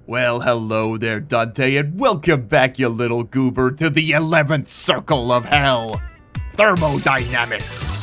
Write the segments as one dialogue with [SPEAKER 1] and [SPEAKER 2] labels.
[SPEAKER 1] Well, hello there, Dante, and welcome back, you little goober, to the 11th circle of hell, Thermodynamics.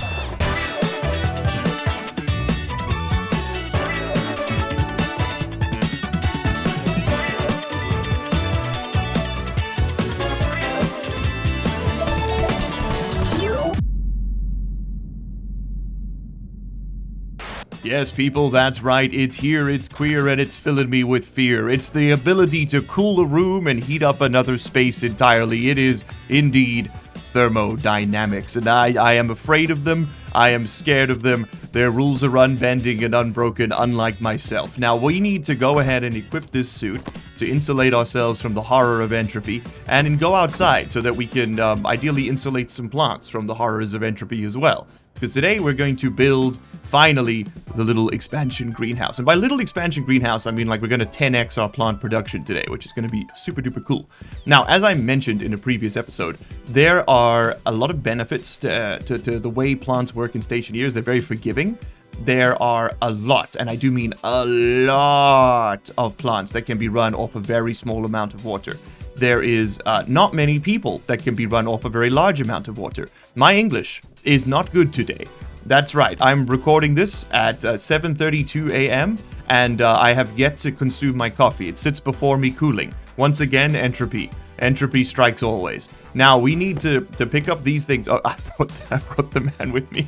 [SPEAKER 1] Yes, people, that's right. It's here, it's queer, and it's filling me with fear. It's the ability to cool a room and heat up another space entirely. It is, indeed, thermodynamics, and I am afraid of them. I am scared of them. Their rules are unbending and unbroken, unlike myself. Now, we need to go ahead and equip this suit to insulate ourselves from the horror of entropy, and then go outside so that we can ideally insulate some plants from the horrors of entropy as well. Because today we're going to build, finally, the little expansion greenhouse. And by little expansion greenhouse, I mean like we're going to 10x our plant production today, which is going to be super duper cool. Now, as I mentioned in a previous episode, there are a lot of benefits to the way plants work in Stationeers. They're very forgiving. There are a lot, and I do mean a lot of plants that can be run off a very small amount of water. There is not many people that can be run off a very large amount of water. My English is not good today. That's right. I'm recording this at 7:32 a.m. and I have yet to consume my coffee. It sits before me cooling. Once again, entropy. Entropy strikes always. Now, we need to pick up these things. Oh, I brought the man with me.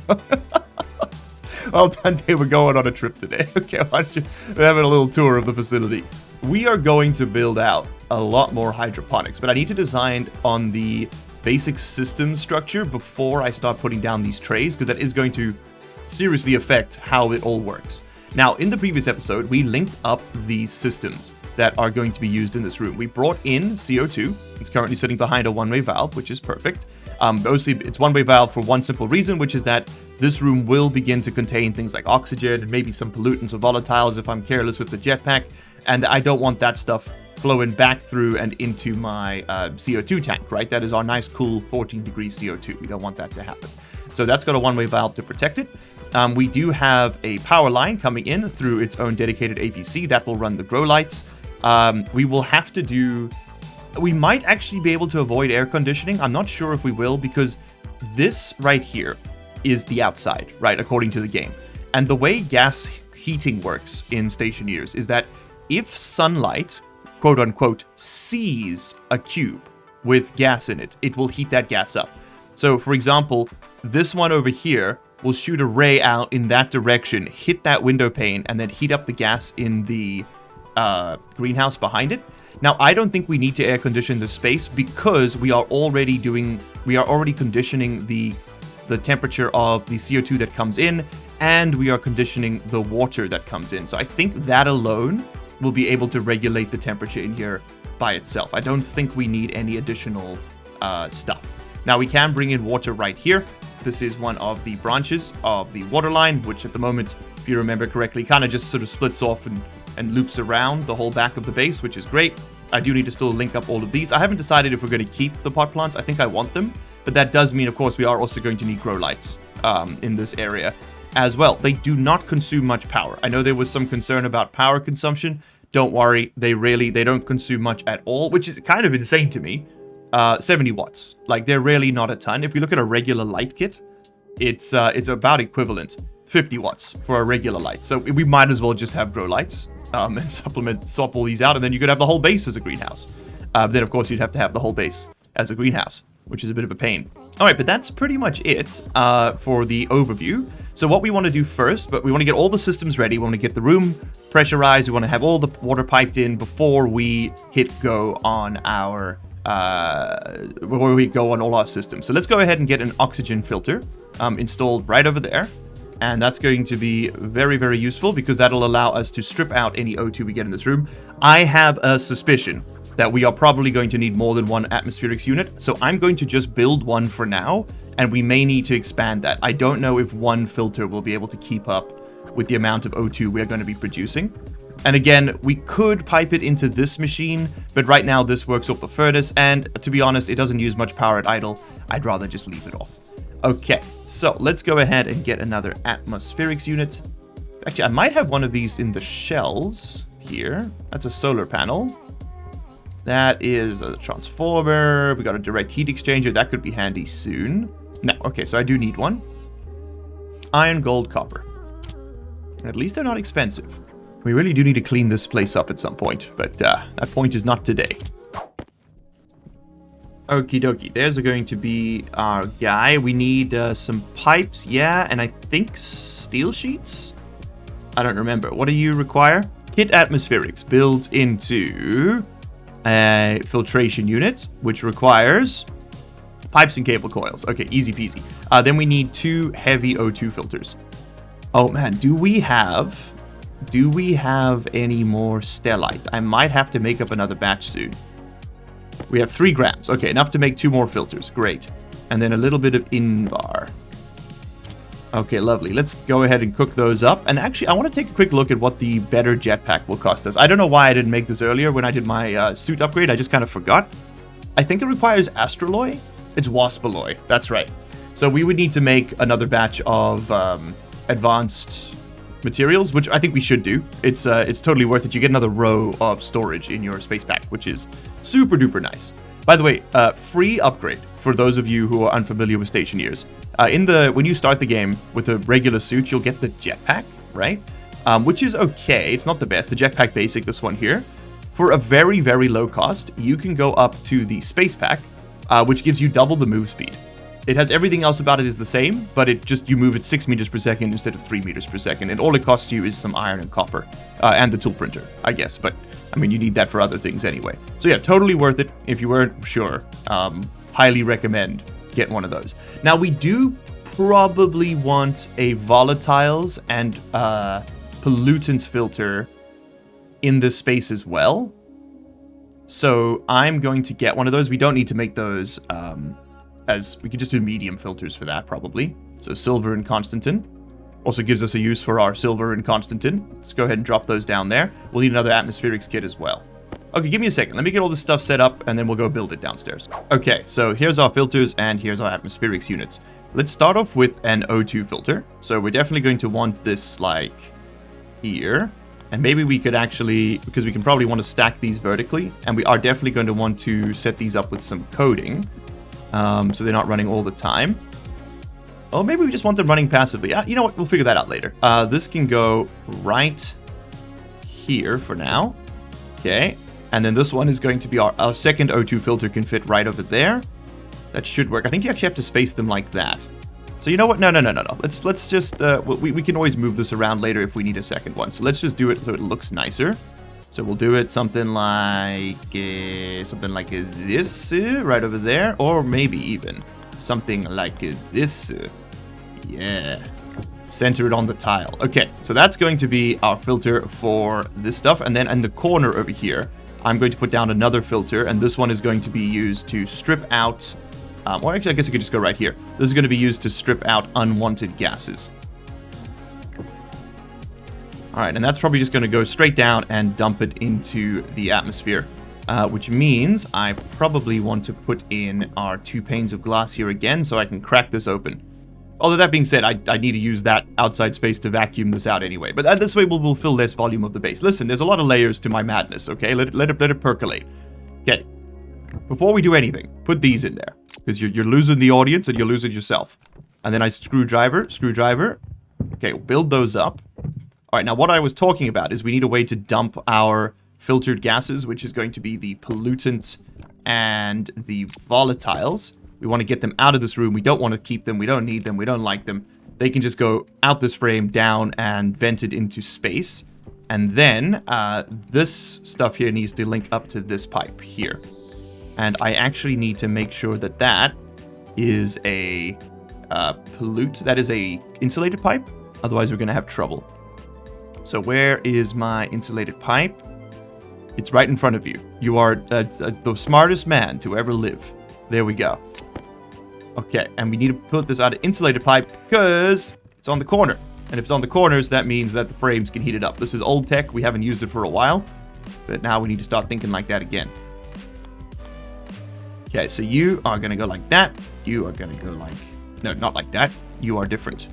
[SPEAKER 1] Well, Dante, we're going on a trip today. Okay, why don't you, we're having a little tour of the facility. We are going to build out a lot more hydroponics, but I need to design on the basic system structure before I start putting down these trays, because that is going to seriously affect how it all works. Now, in the previous episode, we linked up these systems that are going to be used in this room. We brought in CO2. It's currently sitting behind a one-way valve, which is perfect. Mostly, it's one-way valve for one simple reason, which is that this room will begin to contain things like oxygen and maybe some pollutants or volatiles if I'm careless with the jetpack, and I don't want that stuff flowing back through and into my CO2 tank, right? That is our nice, cool 14 degrees CO2. We don't want that to happen. So that's got a one-way valve to protect it. We do have a power line coming in through its own dedicated APC that will run the grow lights. We will have to do... We might actually be able to avoid air conditioning. I'm not sure if we will, because this right here is the outside, right, according to the game. And the way gas heating works in Stationeers is that if sunlight, quote unquote, sees a cube with gas in it, it will heat that gas up. So, for example, this one over here will shoot a ray out in that direction, hit that window pane, and then heat up the gas in the greenhouse behind it. Now, I don't think we need to air condition the space because we are already conditioning the temperature of the CO2 that comes in, and we are conditioning the water that comes in. So I think that alone will be able to regulate the temperature in here by itself. I don't think we need any additional stuff. Now, we can bring in water right here. This is one of the branches of the water line, which at the moment, if you remember correctly, kind of just sort of splits off and loops around the whole back of the base, which is great. I do need to still link up all of these. I haven't decided if we're going to keep the pot plants. I think I want them, but that does mean, of course, we are also going to need grow lights in this area as well. They do not consume much power. I know there was some concern about power consumption. Don't worry, they don't consume much at all, which is kind of insane to me. 70 watts. Like, they're really not a ton. If we look at a regular light kit, it's about equivalent. 50 watts for a regular light. So we might as well just have grow lights and swap all these out, and then you could have the whole base as a greenhouse. Then, of course, you'd have to have the whole base as a greenhouse, which is a bit of a pain. All right, but that's pretty much it for the overview. So what we want to do first, but we want to get all the systems ready. We want to get the room pressurized. We want to have all the water piped in before we hit go on our all our systems. So let's go ahead and get an oxygen filter installed right over there. And that's going to be very, very useful because that'll allow us to strip out any O2 we get in this room. I have a suspicion that we are probably going to need more than one atmospherics unit, so I'm going to just build one for now, and we may need to expand that. I don't know if one filter will be able to keep up with the amount of O2 we're going to be producing. And again, we could pipe it into this machine, but right now this works off the furnace, and to be honest, it doesn't use much power at idle. I'd rather just leave it off. Okay, so let's go ahead and get another atmospherics unit. Actually, I might have one of these in the shells here? That's a solar panel. That is a transformer. We got a direct heat exchanger. That could be handy soon. No, okay, so I do need one. Iron, gold, copper. At least they're not expensive. We really do need to clean this place up at some point, but that point is not today. Okie dokie, there's going to be our guy. We need some pipes, yeah, and I think steel sheets? I don't remember. What do you require? Kit Atmospherics builds into a filtration unit, which requires pipes and cable coils. Okay, easy peasy. Then we need 2 heavy O2 filters. Oh man, do we have any more stellite? I might have to make up another batch soon. We have 3 grams. Okay, enough to make 2 more filters. Great. And then a little bit of Invar. Okay, lovely. Let's go ahead and cook those up. And actually, I want to take a quick look at what the better jetpack will cost us. I don't know why I didn't make this earlier when I did my suit upgrade. I just kind of forgot. I think it requires astraloy. It's waspaloy. That's right. So we would need to make another batch of advanced materials, which I think we should do. It's totally worth it. You get another row of storage in your space pack, which is super duper nice. By the way, free upgrade for those of you who are unfamiliar with Stationeers. When you start the game with a regular suit, you'll get the jetpack, right? Which is okay. It's not the best. The jetpack basic, this one here. For a very, very low cost, you can go up to the space pack, which gives you double the move speed. It has everything else about it is the same, but you move at 6 meters per second instead of 3 meters per second, and all it costs you is some iron and copper, and the tool printer, I guess, but, I mean, you need that for other things anyway. So yeah, totally worth it. If you weren't sure, highly recommend get one of those. Now, we do probably want a volatiles and pollutants filter in this space as well. So I'm going to get one of those. We don't need to make those as we could just do medium filters for that probably. So silver and Constantin. Also gives us a use for our silver and Constantin. Let's go ahead and drop those down there. We'll need another atmospherics kit as well. Okay, give me a second. Let me get all this stuff set up and then we'll go build it downstairs. Okay, so here's our filters and here's our atmospherics units. Let's start off with an O2 filter. So we're definitely going to want this like here. And maybe we could actually, because we can probably want to stack these vertically, and we are definitely going to want to set these up with some coding, so they're not running all the time. Oh, maybe we just want them running passively. You know what? We'll figure that out later. This can go right here for now. Okay. And then this one is going to be our second O2 filter can fit right over there. That should work. I think you actually have to space them like that. So you know what? No. Let's just, we can always move this around later if we need a second one. So let's just do it so it looks nicer. So we'll do it something like this, right over there. Or maybe even something like this. Yeah. Center it on the tile. Okay, so that's going to be our filter for this stuff. And then in the corner over here, I'm going to put down another filter. And this one is going to be used to strip out... or actually, I guess I could just go right here. This is going to be used to strip out unwanted gases. Alright, and that's probably just going to go straight down and dump it into the atmosphere. Which means I probably want to put in our 2 panes of glass here again so I can crack this open. Although that being said, I need to use that outside space to vacuum this out anyway. But this way we'll fill less volume of the base. Listen, there's a lot of layers to my madness, okay? Let it percolate. Okay. Before we do anything, put these in there. Because you're losing the audience and you're losing yourself. And then I screwdriver. Okay, we'll build those up. Alright, now what I was talking about is we need a way to dump our filtered gases, which is going to be the pollutants and the volatiles. We want to get them out of this room. We don't want to keep them. We don't need them. We don't like them. They can just go out this frame, down, and vented into space. And then this stuff here needs to link up to this pipe here. And I actually need to make sure that that is a that is a insulated pipe. Otherwise, we're going to have trouble. So where is my insulated pipe? It's right in front of you. You are the smartest man to ever live. There we go. Okay, and we need to put this out of insulated pipe because it's on the corner. And if it's on the corners, that means that the frames can heat it up. This is old tech. We haven't used it for a while. But now we need to start thinking like that again. Okay, so you are going to go like that. You are going to go like... No, not like that. You are different.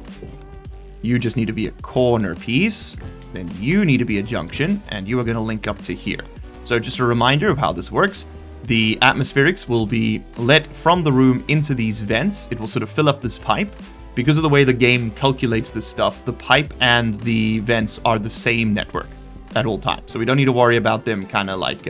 [SPEAKER 1] You just need to be a corner piece. Then you need to be a junction, and you are going to link up to here. So just a reminder of how this works. The atmospherics will be let from the room into these vents. It will sort of fill up this pipe. Because of the way the game calculates this stuff, the pipe and the vents are the same network at all times. So we don't need to worry about them kind of like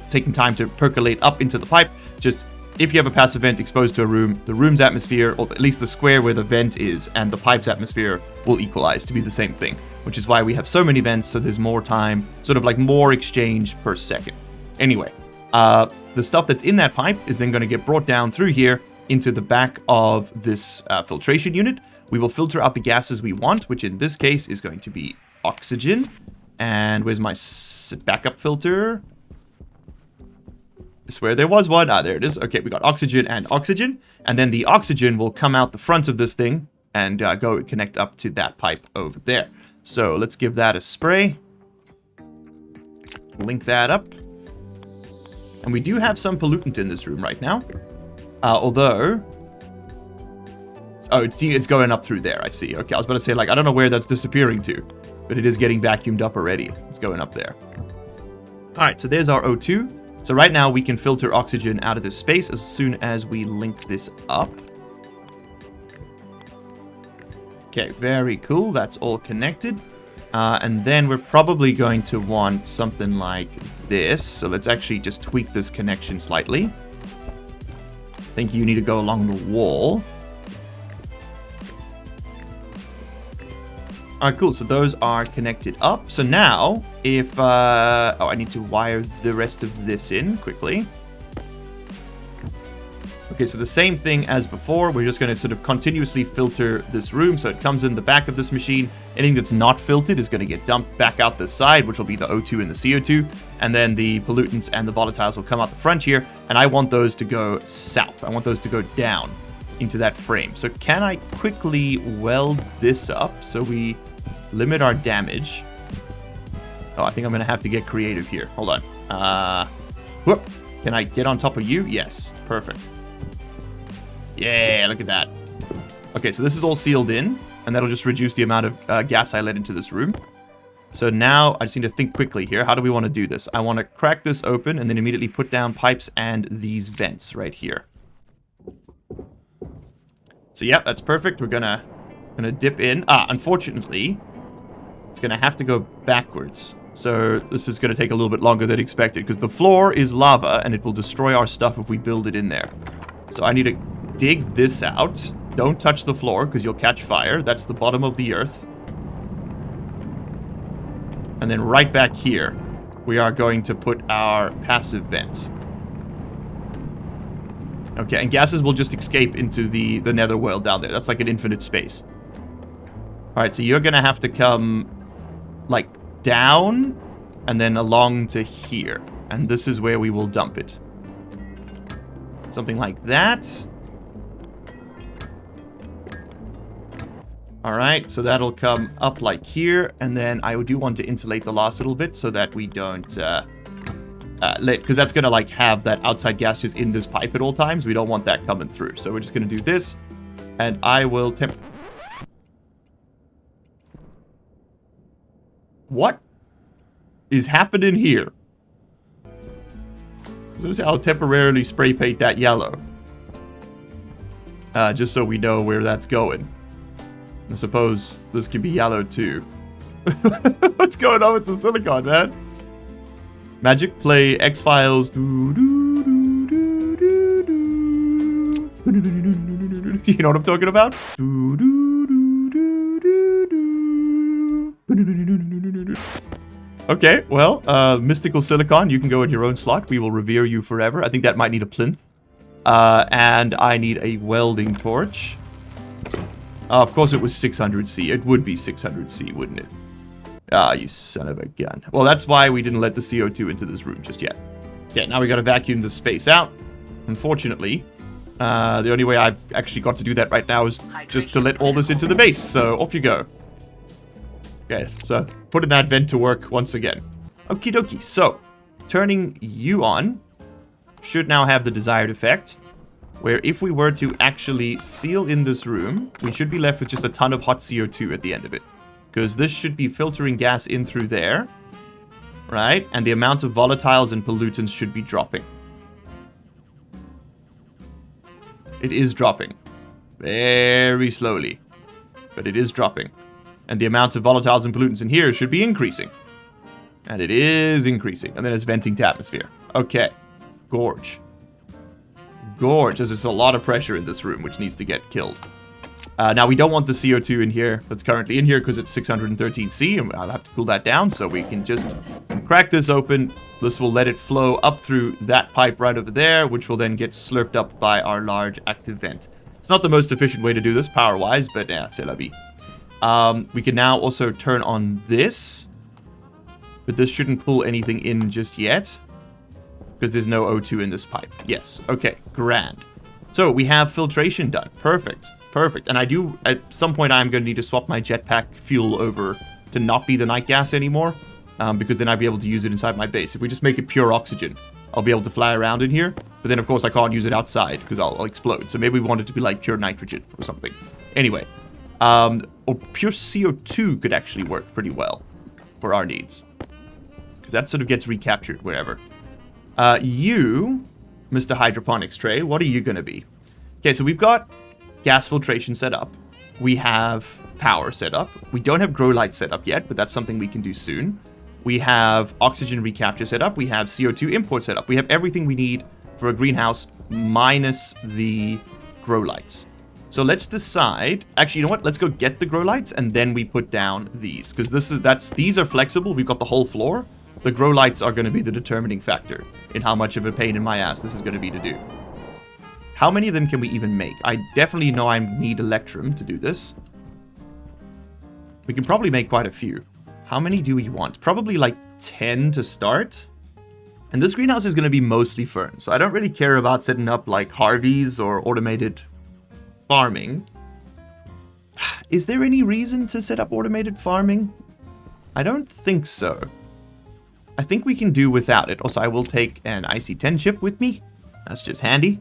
[SPEAKER 1] taking time to percolate up into the pipe. Just if you have a passive vent exposed to a room, the room's atmosphere, or at least the square where the vent is, and the pipe's atmosphere will equalize to be the same thing, which is why we have so many vents, so there's more time, sort of like more exchange per second. Anyway, the stuff that's in that pipe is then going to get brought down through here into the back of this filtration unit. We will filter out the gases we want, which in this case is going to be oxygen. And where's my backup filter? I swear there was one. Ah, there it is. Okay, we got oxygen and oxygen. And then the oxygen will come out the front of this thing and go connect up to that pipe over there. So let's give that a spray. Link that up. And we do have some pollutant in this room right now. Although... Oh, it's going up through there, I see. Okay, I was about to say, like, I don't know where that's disappearing to. But it is getting vacuumed up already. It's going up there. Alright, so there's our O2. So right now we can filter oxygen out of this space as soon as we link this up. Okay, very cool. That's all connected. And then we're probably going to want something like this. So let's actually just tweak this connection slightly. I think you need to go along the wall. Alright, cool. So those are connected up. So now, if... oh, I need to wire the rest of this in quickly. Okay, so the same thing as before. We're just going to sort of continuously filter this room. So it comes in the back of this machine. Anything that's not filtered is going to get dumped back out the side, which will be the O2 and the CO2. And then the pollutants and the volatiles will come out the front here. And I want those to go south. I want those to go down into that frame. So can I quickly weld this up so we limit our damage? Oh, I think I'm going to have to get creative here. Hold on. Whoop. Can I get on top of you? Yes. Perfect. Yeah, look at that. Okay, so this is all sealed in, and that'll just reduce the amount of gas I let into this room. So now I just need to think quickly here. How do we want to do this? I want to crack this open and then immediately put down pipes and these vents right here. So yeah, that's perfect. We're gonna dip in. Unfortunately, it's gonna have to go backwards. So this is gonna take a little bit longer than expected because the floor is lava and it will destroy our stuff if we build it in there. So I need to dig this out. Don't touch the floor because you'll catch fire. That's the bottom of the earth. And then right back here, we are going to put our passive vent. Okay, and gases will just escape into the netherworld down there. That's like an infinite space. Alright, so you're going to have to come, like, down and then along to here. And this is where we will dump it. Something like that. Alright, so that'll come up like here. And then I do want to insulate the last little bit so that we don't... because that's going to like have that outside gas just in this pipe at all times. We don't want that coming through. So we're just going to do this. And I will What is happening here? Notice how I'll temporarily spray paint that yellow. Just so we know where that's going. I suppose this could be yellow too. What's going on with the silicon, man? Magic, play X-Files. You know what I'm talking about? Okay, well, mystical silicon, you can go in your own slot. We will revere you forever. I think that might need a plinth. And I need a welding torch. Of course it was 600C. It would be 600C, wouldn't it? Ah, you son of a gun. Well, that's why we didn't let the CO2 into this room just yet. Okay, now we got to vacuum the space out. Unfortunately, the only way I've actually got to do that right now is just to let all this into the base. So off you go. Okay, so putting that vent to work once again. Okie dokie. So turning you on should now have the desired effect. Where if we were to actually seal in this room, we should be left with just a ton of hot CO2 at the end of it. because this should be filtering gas in through there, right? And the amount of volatiles and pollutants should be dropping. It is dropping. Very slowly. But it is dropping. And the amount of volatiles and pollutants in here should be increasing. And it is increasing. And then it's venting to atmosphere. Okay. Gorge. Gorge. There's a lot of pressure in this room, which needs to get killed. Now, we don't want the CO2 in here that's currently in here because it's 613C. And I'll have to cool that down, so we can just crack this open. This will let it flow up through that pipe right over there, which will then get slurped up by our large active vent. It's not the most efficient way to do this power-wise, but yeah, c'est la vie. We can now also turn on this. But this shouldn't pull anything in just yet. Because there's no O2 in this pipe. Yes. Okay. Grand. So we have filtration done. Perfect. Perfect. And I do, at some point, I'm going to need to swap my jetpack fuel over to not be the night gas anymore. Because then I'll be able to use it inside my base. If we just make it pure oxygen, I'll be able to fly around in here. But then, of course, I can't use it outside because I'll explode. So maybe we want it to be like pure nitrogen or something. Anyway. Or pure CO2 could actually work pretty well for our needs. Because that sort of gets recaptured wherever. You, Mr. Hydroponics Tray, what are you going to be? Okay, so we've got gas filtration set up. We have power set up. We don't have grow light set up yet, but that's something we can do soon. We have oxygen recapture set up. We have CO2 import set up. We have everything we need for a greenhouse minus the grow lights. So let's decide. Actually, you know what? Let's go get the grow lights and then we put down these. Because these are flexible. We've got the whole floor. The grow lights are going to be the determining factor in how much of a pain in my ass this is going to be to do. How many of them can we even make? I definitely know I need Electrum to do this. We can probably make quite a few. How many do we want? Probably like 10 to start. And this greenhouse is going to be mostly ferns. So I don't really care about setting up like Harveys or automated farming. Is there any reason to set up automated farming? I don't think so. I think we can do without it. Also, I will take an IC-10 chip with me. That's just handy.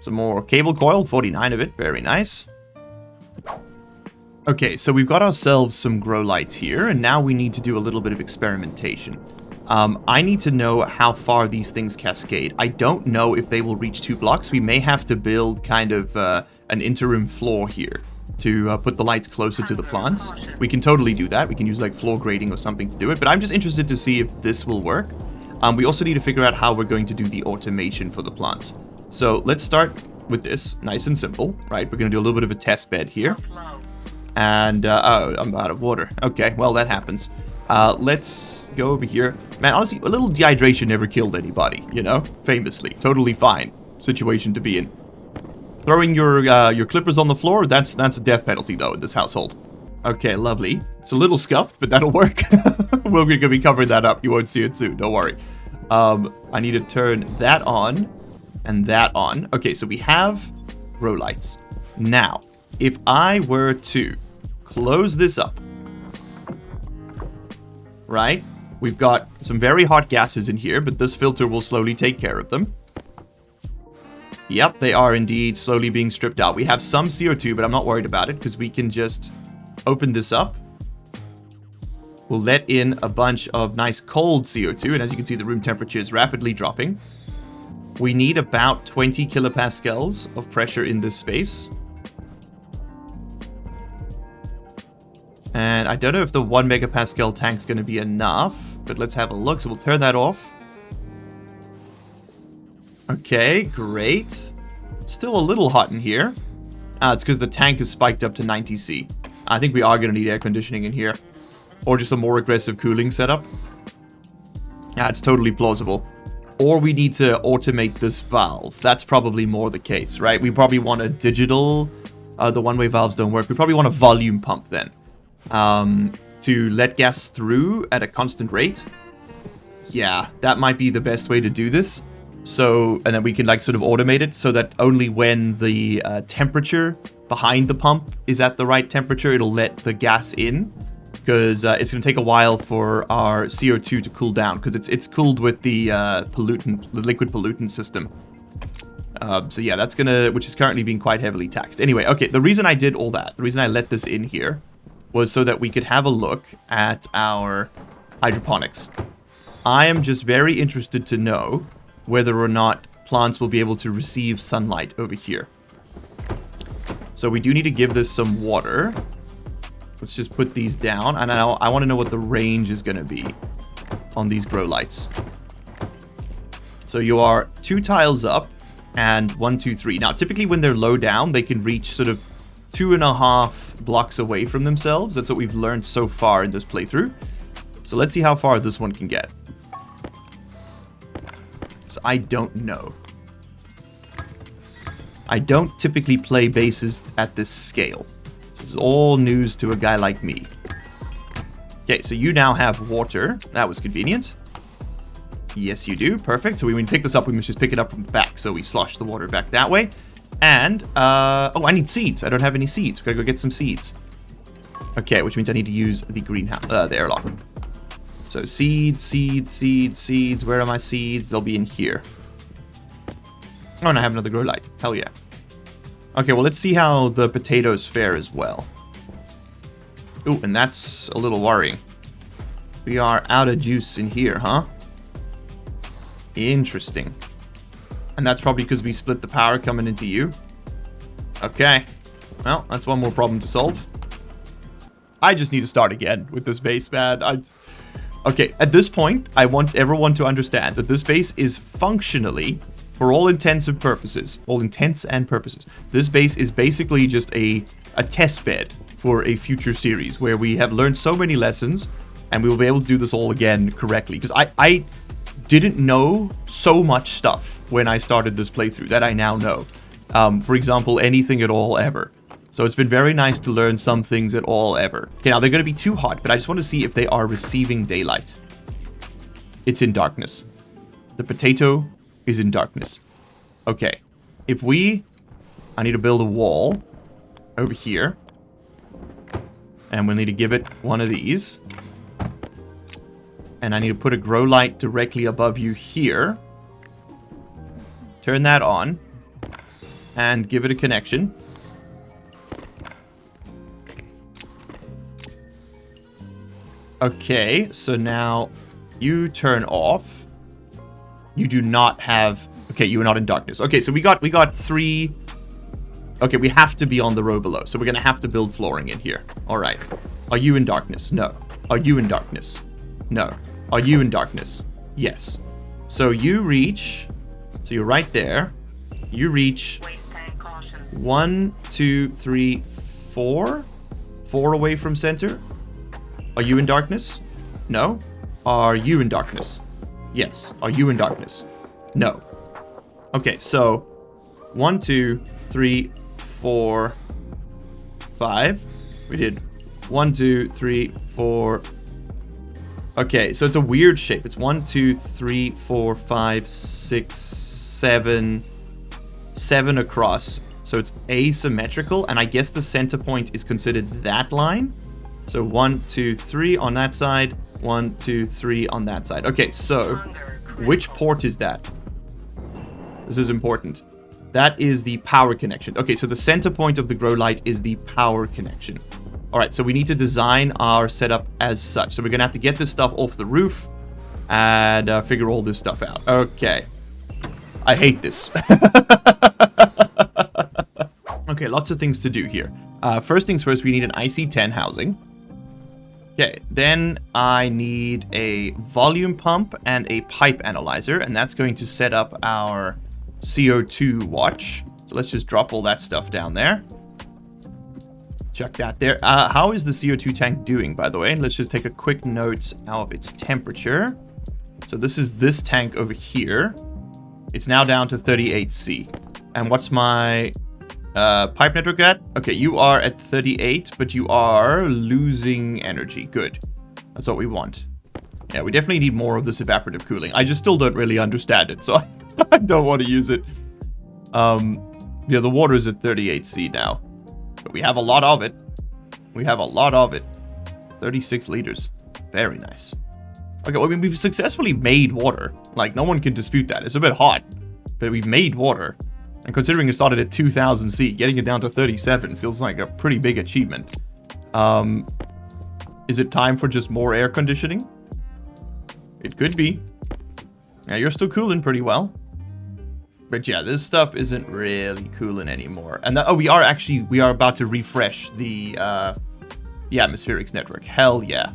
[SPEAKER 1] Some more cable coil, 49 of it. Very nice. Okay, so we've got ourselves some grow lights here, and now we need to do a little bit of experimentation. I need to know how far these things cascade. I don't know if they will reach 2 blocks. We may have to build kind of an interim floor here to put the lights closer to the plants. We can totally do that. We can use like floor grading or something to do it, but I'm just interested to see if this will work. We also need to figure out how we're going to do the automation for the plants. So let's start with this, nice and simple, right? We're going to do a little bit of a test bed here. And, oh, I'm out of water. Okay, well, that happens. Let's go over here. Man, honestly, a little dehydration never killed anybody, you know? Famously. Totally fine situation to be in. Throwing your clippers on the floor, that's a death penalty, though, in this household. Okay, lovely. It's a little scuffed, but that'll work. We're going to be covering that up. You won't see it soon, don't worry. I need to turn that on and that on. Okay, so we have grow lights. Now, if I were to close this up, right? We've got some very hot gases in here, but this filter will slowly take care of them. Yep, they are indeed slowly being stripped out. We have some CO2, but I'm not worried about it because we can just open this up. We'll let in a bunch of nice cold CO2, and as you can see, the room temperature is rapidly dropping. We need about 20 kilopascals of pressure in this space. And I don't know if the 1 megapascal tank's going to be enough, but let's have a look. So we'll turn that off. Okay, great. Still a little hot in here. It's because the tank is spiked up to 90C. I think we are going to need air conditioning in here. Or just a more aggressive cooling setup. Yeah, it's totally plausible. Or we need to automate this valve. That's probably more the case, right? We probably want a digital... the one-way valves don't work. We probably want a volume pump then. To let gas through at a constant rate. Yeah, that might be the best way to do this. So, and then we can like sort of automate it so that only when the temperature behind the pump is at the right temperature, it'll let the gas in. Because it's going to take a while for our CO2 to cool down. Because it's cooled with the the liquid pollutant system. So yeah, that's going to, which is currently being quite heavily taxed. Anyway, okay, the reason I did all that, the reason I let this in here, was so that we could have a look at our hydroponics. I am just very interested to know whether or not plants will be able to receive sunlight over here. So we do need to give this some water. Let's just put these down. And now I want to know what the range is going to be on these grow lights. So you are 2 tiles up and 1, 2, 3. Now, typically when they're low down, they can reach sort of 2.5 blocks away from themselves. That's what we've learned so far in this playthrough. So let's see how far this one can get. So I don't know. I don't typically play bases at this scale. This is all news to a guy like me. Okay, so you now have water. That was convenient. Yes, you do. Perfect. So when we pick this up, we must just pick it up from the back. So we slosh the water back that way. And, oh, I need seeds. I don't have any seeds. We're gonna go get some seeds. Okay, which means I need to use the greenhouse, the airlock. So seeds, seeds, seeds, seeds. Where are my seeds? They'll be in here. Oh, and I have another grow light. Hell yeah. Okay, well, let's see how the potatoes fare as well. Ooh, and that's a little worrying. We are out of juice in here, huh? Interesting. And that's probably because we split the power coming into you. Okay. Well, that's one more problem to solve. I just need to start again with this base, man. Okay, at this point, I want everyone to understand that this base is functionally, for all intents and purposes, this base is basically just a test bed for a future series where we have learned so many lessons and we will be able to do this all again correctly. Because I didn't know so much stuff when I started this playthrough that I now know. For example, anything at all ever. So it's been very nice to learn some things at all ever. Okay, now they're going to be too hot, but I just want to see if they are receiving daylight. It's in darkness. The potato is in darkness. Okay, I need to build a wall over here. And we'll need to give it one of these. And I need to put a grow light directly above you here. Turn that on. And give it a connection. Okay, so now you turn off. You do not have... Okay, you are not in darkness. Okay, so we got 3... Okay, we have to be on the row below. So we're going to have to build flooring in here. All right. Are you in darkness? No. Are you in darkness? No. Are you in darkness? Yes. So you reach... So you're right there. You reach... 1, 2, 3, 4? 4 away from center? Are you in darkness? No. Are you in darkness? Yes. Are you in darkness? No. Okay, so 1, 2, 3, 4, 5. We did 1, 2, 3, 4. Okay, so it's a weird shape. It's 1, 2, 3, 4, 5, 6, 7. 7 across. So it's asymmetrical, and I guess the center point is considered that line. So 1, 2, 3 on that side. 1, 2, 3 on that side. Okay, so which port is that? This is important. That is the power connection. Okay, so the center point of the grow light is the power connection. All right, so we need to design our setup as such. So we're going to have to get this stuff off the roof and figure all this stuff out. Okay. I hate this. Okay, lots of things to do here. First things first, we need an IC10 housing. Okay, then I need a volume pump and a pipe analyzer, and that's going to set up our CO2 watch. So let's just drop all that stuff down there. Chuck that there. How is the CO2 tank doing, by the way? Let's just take a quick note of its temperature. So this is this tank over here. It's now down to 38C. And what's my pipe network at? Okay, you are at 38, but you are losing energy. Good. That's what we want. Yeah, we definitely need more of this evaporative cooling. I just still don't really understand it, so I don't want to use it. Yeah, the water is at 38C now. But we have a lot of it. We have a lot of it. 36 liters. Very nice. Okay, well, I mean, we've successfully made water. Like, no one can dispute that. It's a bit hot, but we've made water. And considering it started at 2000C, getting it down to 37 feels like a pretty big achievement. Is it time for just more air conditioning? It could be. Yeah, you're still cooling pretty well. But yeah, this stuff isn't really cooling anymore. And we are about to refresh the atmospherics network. Hell yeah.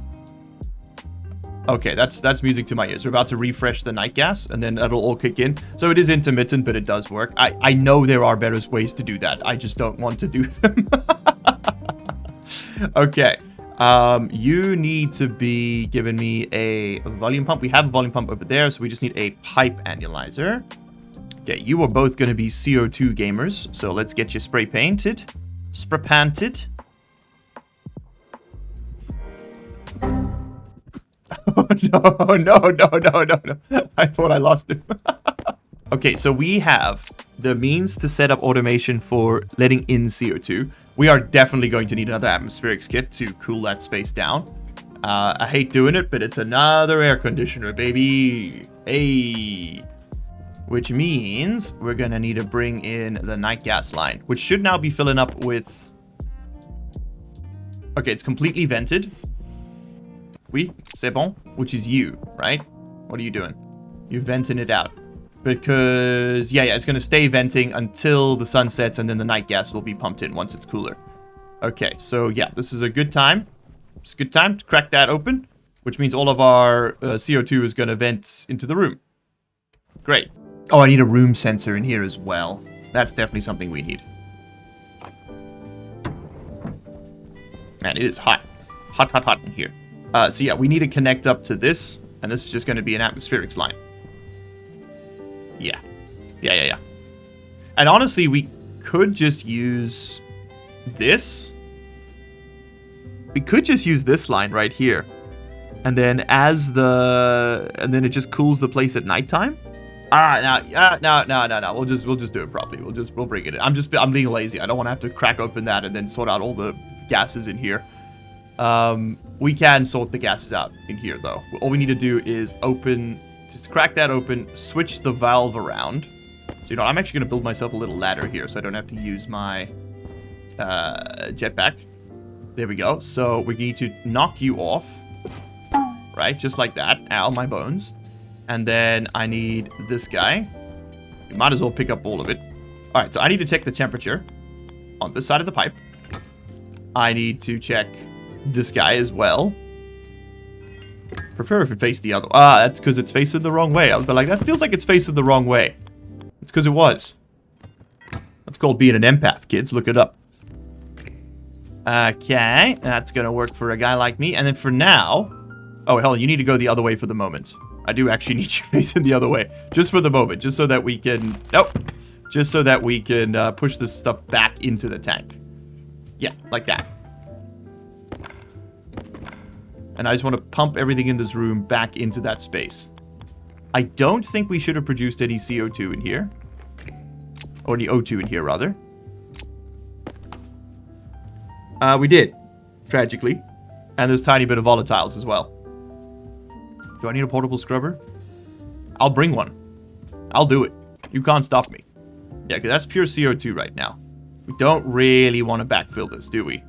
[SPEAKER 1] Okay, that's music to my ears. We're about to refresh the night gas, and then that'll all kick in. So it is intermittent, but it does work. I know there are better ways to do that. I just don't want to do them. Okay. You need to be giving me a volume pump. We have a volume pump over there, so we just need a pipe analyzer. Okay, you are both going to be CO2 gamers, so let's get you spray painted. Spray painted. Oh, no. I thought I lost him. Okay, so we have the means to set up automation for letting in CO2. We are definitely going to need another atmospherics kit to cool that space down. I hate doing it, but it's another air conditioner, baby. Hey. Which means we're going to need to bring in the night gas line, which should now be filling up with... Okay, it's completely vented. Oui, c'est bon. Which is you, right? What are you doing? You're venting it out. Because, yeah, it's going to stay venting until the sun sets, and then the night gas will be pumped in once it's cooler. Okay, so yeah, this is a good time. It's a good time to crack that open, which means all of our CO2 is going to vent into the room. Great. Oh, I need a room sensor in here as well. That's definitely something we need. Man, it is hot. Hot in here. So yeah, we need to connect up to this, and this is just going to be an atmospherics line. Yeah. And honestly, we could just use this. We could just use this line right here. And then and then it just cools the place at nighttime. No. We'll just do it properly. We'll bring it in. I'm being lazy. I don't want to have to crack open that and then sort out all the gases in here. We can sort the gases out in here though. All we need to do is just crack that open, switch the valve around. So, you know, I'm actually going to build myself a little ladder here so I don't have to use my jetpack. There we go. So we need to knock you off. Right, just like that. Ow, my bones. And then I need this guy. You might as well pick up all of it. All right, so I need to check the temperature on this side of the pipe. I need to check this guy as well. Prefer if it faced the other. That's because it's facing the wrong way. I was like, that feels like it's facing the wrong way. It's because it was. That's called being an empath, kids. Look it up. Okay, that's going to work for a guy like me. And then for now... Oh, hell, you need to go the other way for the moment. I do actually need you facing the other way. Just for the moment. Just so that we can... Nope. Just so that we can push this stuff back into the tank. Yeah, like that. And I just want to pump everything in this room back into that space. I don't think we should have produced any CO2 in here. Or any O2 in here, rather. We did. Tragically. And there's a tiny bit of volatiles as well. Do I need a portable scrubber? I'll bring one. I'll do it. You can't stop me. Yeah, because that's pure CO2 right now. We don't really want to backfill this, do we?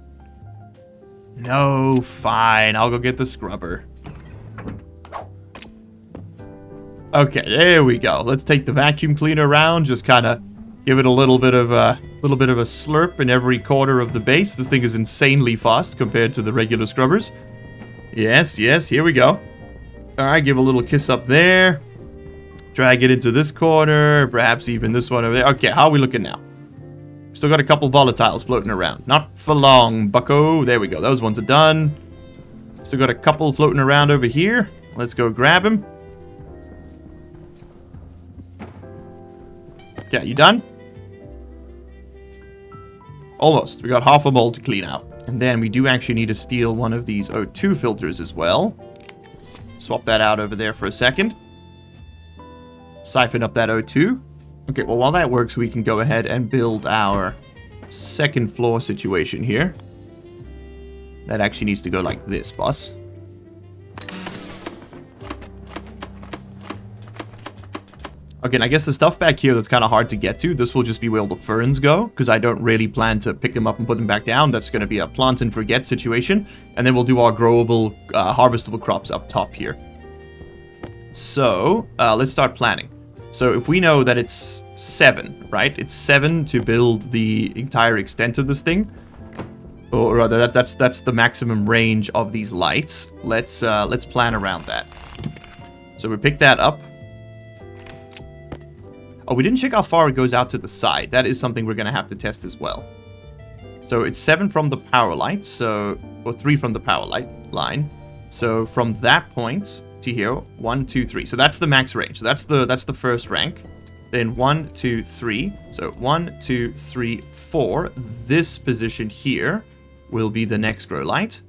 [SPEAKER 1] No, fine. I'll go get the scrubber. Okay, there we go. Let's take the vacuum cleaner around. Just kind of give it a little bit of a slurp in every corner of the base. This thing is insanely fast compared to the regular scrubbers. Yes, here we go. Alright, give a little kiss up there. Drag it into this corner. Perhaps even this one over there. Okay, how are we looking now? Still got a couple volatiles floating around. Not for long, bucko. There we go. Those ones are done. Still got a couple floating around over here. Let's go grab them. Okay, you done? Almost. We got half a mold to clean out. And then we do actually need to steal one of these O2 filters as well. Swap that out over there for a second. Siphon up that O2. Okay, well, while that works, we can go ahead and build our second floor situation here. That actually needs to go like this, boss. Okay, and I guess the stuff back here that's kind of hard to get to, this will just be where all the ferns go, because I don't really plan to pick them up and put them back down. That's going to be a plant and forget situation. And then we'll do our growable, harvestable crops up top here. So, let's start planning. So if we know that it's 7, right? It's 7 to build the entire extent of this thing. Or rather, that's the maximum range of these lights. Let's plan around that. So we pick that up. Oh, we didn't check how far it goes out to the side. That is something we're going to have to test as well. So it's 7 from the power light, or 3 from the power light line. So from that point to here, 1, 2, 3. So that's the max range. So that's the first rank. Then 1, 2, 3. So 1, 2, 3, 4. This position here will be the next grow light.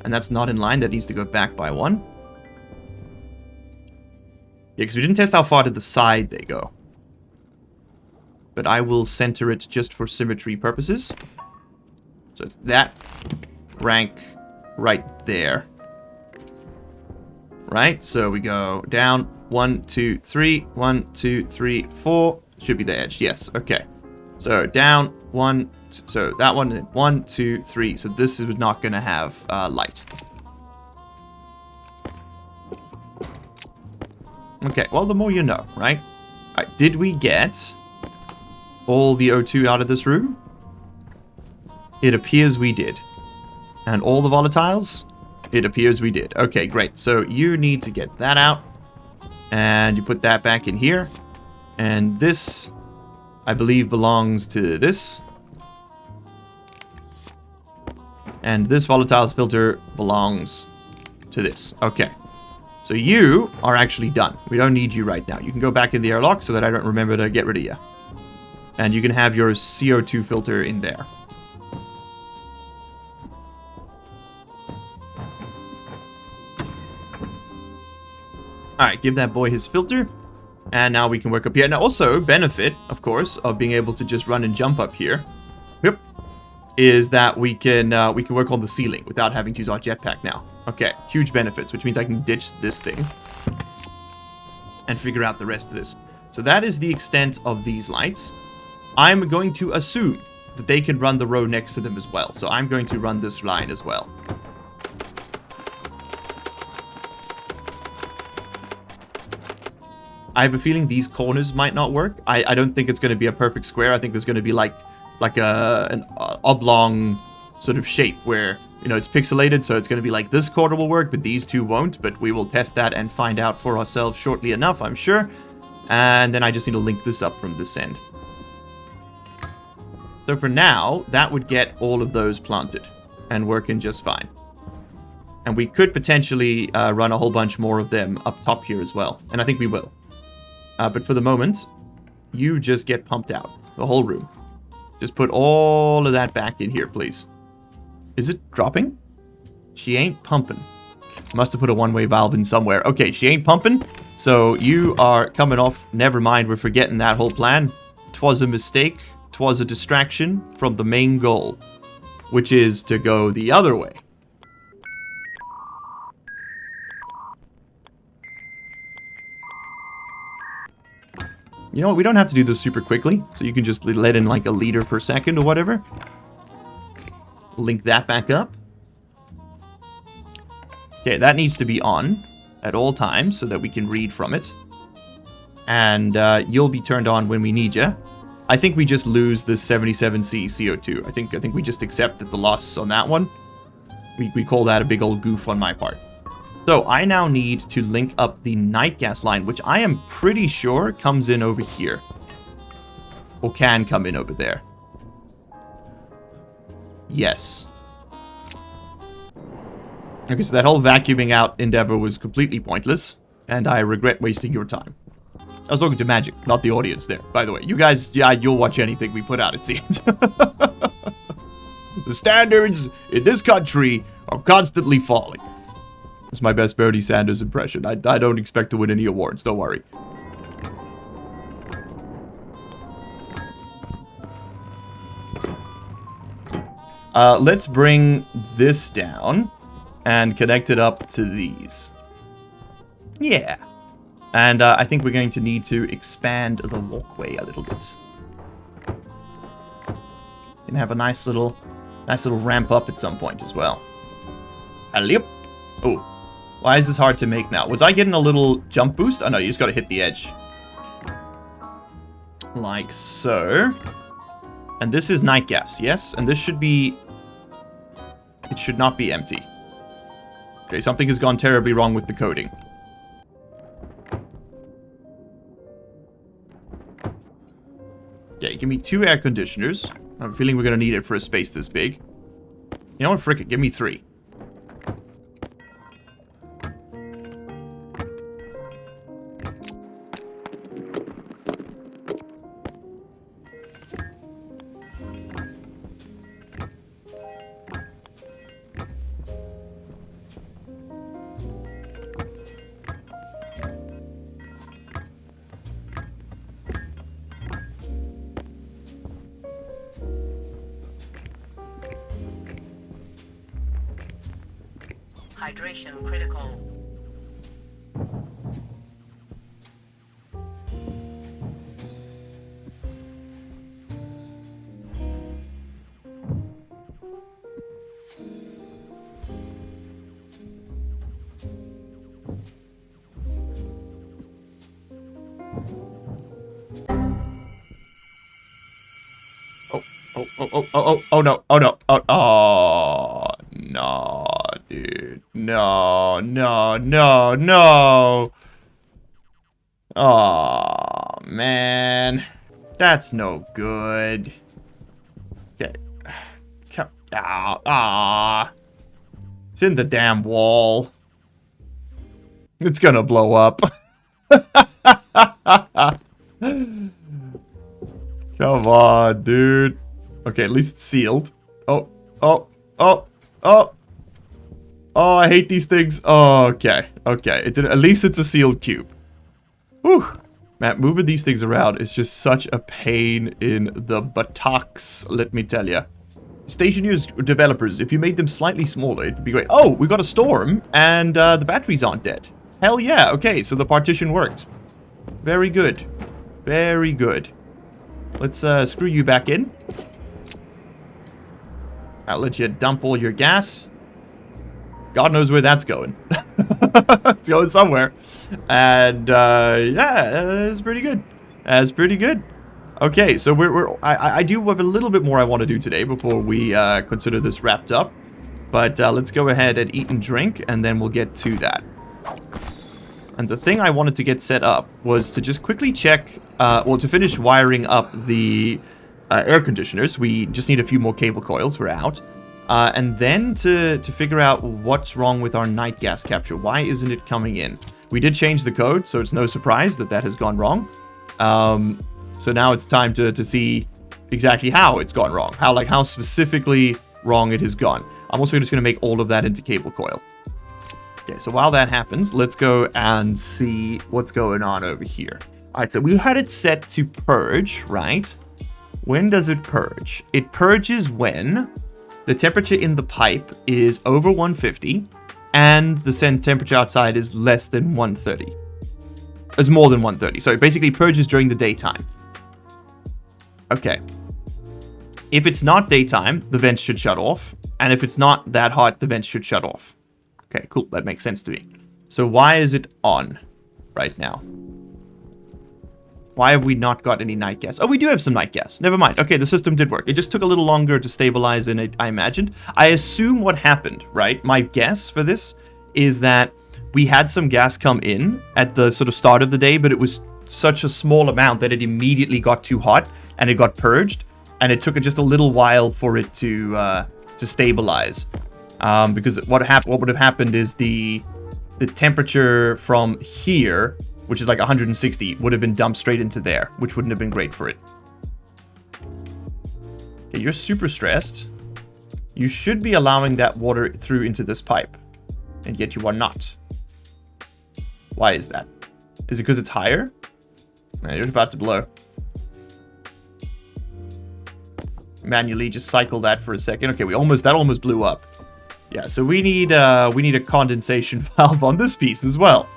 [SPEAKER 1] And that's not in line. That needs to go back by 1. Yeah, because we didn't test how far to the side they go. But I will center it just for symmetry purposes. So it's that rank right there. Right? So we go down 1, 2, 3. 1, 2, 3, 4. Should be the edge. Yes. Okay. So down 1. So that one. 1, 2, 3. So this is not going to have light. Okay, well, the more you know, right? Alright, did we get all the O2 out of this room? It appears we did. And all the volatiles? It appears we did. Okay, great. So you need to get that out. And you put that back in here. And this, I believe, belongs to this. And this volatiles filter belongs to this. Okay. So you are actually done. We don't need you right now. You can go back in the airlock so that I don't remember to get rid of you. And you can have your CO2 filter in there. Alright, give that boy his filter. And now we can work up here. And also, benefit, of course, of being able to just run and jump up here. Yep. Is that we can work on the ceiling without having to use our jetpack now. Okay, huge benefits, which means I can ditch this thing and figure out the rest of this. So that is the extent of these lights. I'm going to assume that they can run the row next to them as well. So I'm going to run this line as well. I have a feeling these corners might not work. I don't think it's going to be a perfect square. I think there's going to be like an oblong sort of shape where, you know, it's pixelated, so it's going to be like this corner will work, but these two won't. But we will test that and find out for ourselves shortly enough, I'm sure. And then I just need to link this up from this end. So for now, that would get all of those planted and working just fine. And we could potentially run a whole bunch more of them up top here as well. And I think we will. But for the moment, you just get pumped out. The whole room. Just put all of that back in here, please. Is it dropping? She ain't pumping. Must have put a one-way valve in somewhere. Okay, she ain't pumping. So you are coming off. Never mind, we're forgetting that whole plan. 'Twas a mistake. 'Twas a distraction from the main goal, which is to go the other way. You know what? We don't have to do this super quickly, so you can just let in like a liter per second or whatever. Link that back up. Okay, that needs to be on at all times so that we can read from it. And you'll be turned on when we need you. I think we just lose this 77C CO2. I think we just accept that the loss on that one. We call that a big old goof on my part. So I now need to link up the night gas line, which I am pretty sure comes in over here. Or can come in over there. Yes. Okay, so that whole vacuuming out endeavor was completely pointless, and I regret wasting your time. I was talking to Magic, not the audience there, by the way. You guys, yeah, you'll watch anything we put out, it seems. The standards in this country are constantly falling. It's my best Bernie Sanders impression. I don't expect to win any awards, don't worry. Let's bring this down and connect it up to these. Yeah. And I think we're going to need to expand the walkway a little bit. Gonna have a nice little ramp up at some point as well. Yep. Oh, why is this hard to make now? Was I getting a little jump boost? Oh no, you just gotta hit the edge. Like so. And this is night gas, yes? And this should be... It should not be empty. Okay, something has gone terribly wrong with the coding. Okay, give me 2 air conditioners. I have a feeling we're going to need it for a space this big. You know what? Frick it. Give me 3.
[SPEAKER 2] Hydration critical.
[SPEAKER 1] Oh no, oh no, oh no, dude, no, oh man, that's no good. Okay, it's in the damn wall. It's gonna blow up. Come on, dude. Okay, at least it's sealed. Oh, I hate these things. Oh, okay. At least it's a sealed cube. Whew. Man, moving these things around is just such a pain in the buttocks, let me tell ya. Stationeers developers, if you made them slightly smaller, it'd be great. Oh, we got a storm, and the batteries aren't dead. Hell yeah, okay, so the partition worked. Very good. Very good. Let's screw you back in. I'll let you dump all your gas. God knows where that's going. It's going somewhere. And, yeah, it's pretty good. That's pretty good. Okay, so I do have a little bit more I want to do today before we consider this wrapped up. But let's go ahead and eat and drink, and then we'll get to that. And the thing I wanted to get set up was to just quickly check, well, to finish wiring up the air conditioners. We just need a few more cable coils. We're out. And then to figure out what's wrong with our night gas capture. Why isn't it coming in? We did change the code, so it's no surprise that has gone wrong. So now it's time to see exactly how it's gone wrong. How specifically wrong it has gone. I'm also just going to make all of that into cable coil. Okay, so while that happens, let's go and see what's going on over here. All right, so we had it set to purge, right? When does it purge? It purges when the temperature in the pipe is over 150 and the temperature outside is less than 130. It's more than 130. So it basically purges during the daytime. Okay. If it's not daytime, the vents should shut off. And if it's not that hot, the vents should shut off. Okay, cool. That makes sense to me. So why is it on right now? Why have we not got any night gas? Oh, we do have some night gas. Never mind. Okay, the system did work. It just took a little longer to stabilize than I imagined. I assume what happened, right? My guess for this is that we had some gas come in at the sort of start of the day, but it was such a small amount that it immediately got too hot and it got purged. And it took just a little while for it to stabilize. Because what would have happened is the temperature from here, which is like 160, would have been dumped straight into there, which wouldn't have been great for it. Okay, you're super stressed. You should be allowing that water through into this pipe, and yet you are not. Why is that? Is it because it's higher? No, you're about to blow. Manually just cycle that for a second. Okay, that almost blew up. Yeah, so we need a condensation valve on this piece as well.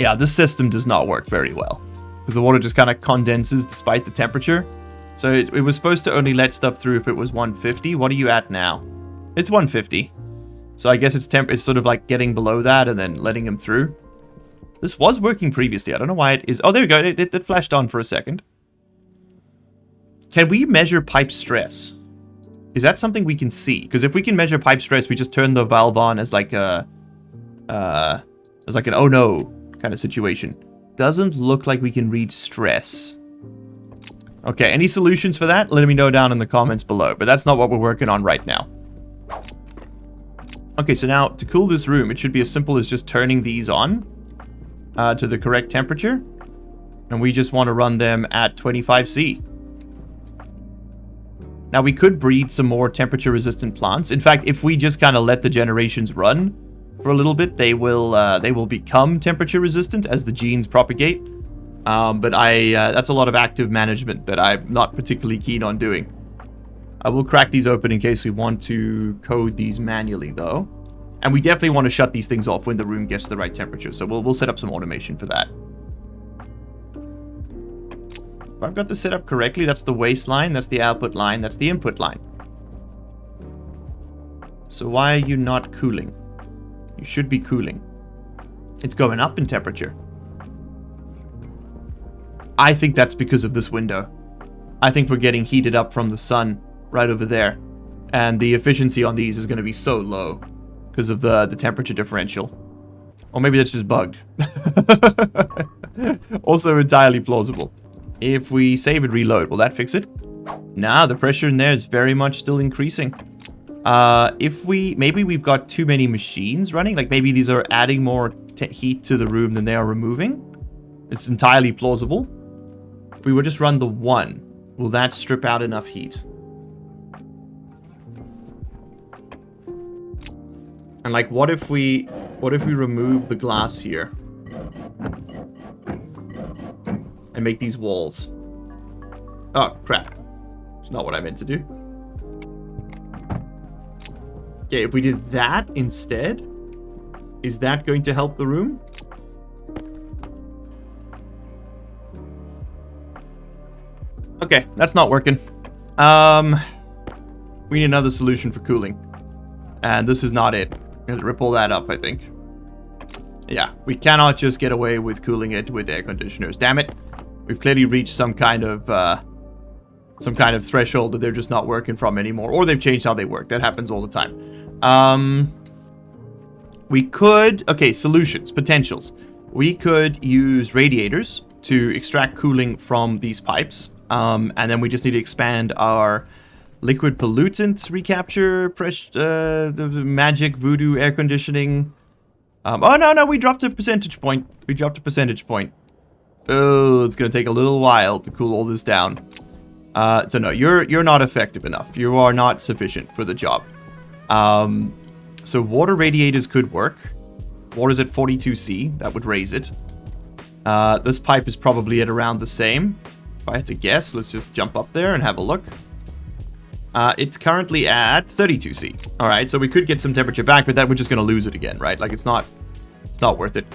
[SPEAKER 1] Yeah, this system does not work very well. Because the water just kind of condenses despite the temperature. So it was supposed to only let stuff through if it was 150. What are you at now? It's 150. So I guess it's sort of like getting below that and then letting them through. This was working previously. I don't know why it is. Oh, there we go. It flashed on for a second. Can we measure pipe stress? Is that something we can see? Because if we can measure pipe stress, we just turn the valve on as like a... as like an oh no kind of situation. Doesn't look like we can read stress. Okay, any solutions for that? Let me know down in the comments below. But that's not what we're working on right now. Okay, so now to cool this room, it should be as simple as just turning these on to the correct temperature. And we just want to run them at 25°C. Now we could breed some more temperature resistant plants. In fact, if we just kind of let the generations run for a little bit, they will become temperature resistant as the genes propagate. But that's a lot of active management that I'm not particularly keen on doing. I will crack these open in case we want to code these manually, though. And we definitely want to shut these things off when the room gets the right temperature. So we'll set up some automation for that. If I've got this set up correctly, that's the waste line, that's the output line, that's the input line. So why are you not cooling? You should be cooling. It's going up in temperature. I think that's because of this window. I think we're getting heated up from the sun right over there. And the efficiency on these is going to be so low because of the temperature differential. Or maybe that's just bugged. Also entirely plausible. If we save and reload, will that fix it? Nah, the pressure in there is very much still increasing. Maybe we've got too many machines running. Like maybe these are adding more heat to the room than they are removing. It's entirely plausible. If we were just run the one, will that strip out enough heat? And like, what if we remove the glass here and make these walls? Oh crap! It's not what I meant to do. Okay, if we did that instead, is that going to help the room? Okay, that's not working. We need another solution for cooling. And this is not it. I'm gonna rip all that up, I think. Yeah, we cannot just get away with cooling it with air conditioners. Damn it. We've clearly reached some kind of threshold that they're just not working from anymore. Or they've changed how they work. That happens all the time. We could... Okay, solutions, potentials. We could use radiators to extract cooling from these pipes. And then we just need to expand our liquid pollutants recapture, the magic voodoo air conditioning. Oh, no, we dropped a percentage point. Oh, it's going to take a little while to cool all this down. So no, you're not effective enough. You are not sufficient for the job. So water radiators could work. Water's at 42°C. That would raise it. This pipe is probably at around the same. If I had to guess, let's just jump up there and have a look. It's currently at 32°C. Alright, so we could get some temperature back, but that we're just going to lose it again, right? Like, it's not worth it.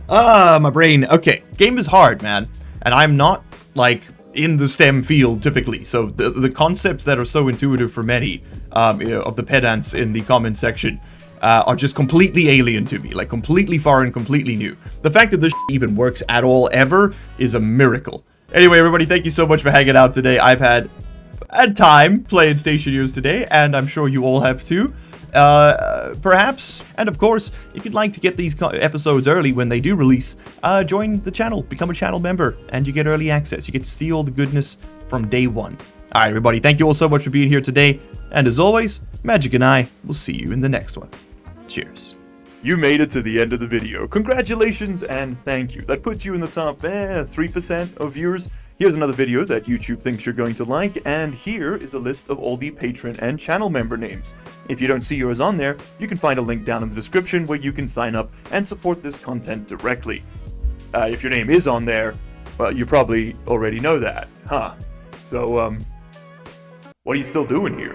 [SPEAKER 1] My brain. Okay, game is hard, man. And I'm not, like, in the STEM field, typically. So the concepts that are so intuitive for many of the pedants in the comment section are just completely alien to me. Like, completely foreign, completely new. The fact that this even works at all, ever, is a miracle. Anyway, everybody, thank you so much for hanging out today. I've had time playing Stationeers today, and I'm sure you all have too. Perhaps, and of course, if you'd like to get these episodes early when they do release, join the channel, become a channel member, and you get early access. You get to see all the goodness from day one. Alright, everybody, thank you all so much for being here today, and as always, Magic and I will see you in the next one. Cheers. You made it to the end of the video. Congratulations and thank you. That puts you in the top 3% of viewers. Here's another video that YouTube thinks you're going to like, and here is a list of all the patron and channel member names. If you don't see yours on there, you can find a link down in the description where you can sign up and support this content directly. If your name is on there, well, you probably already know that, huh? So, what are you still doing here?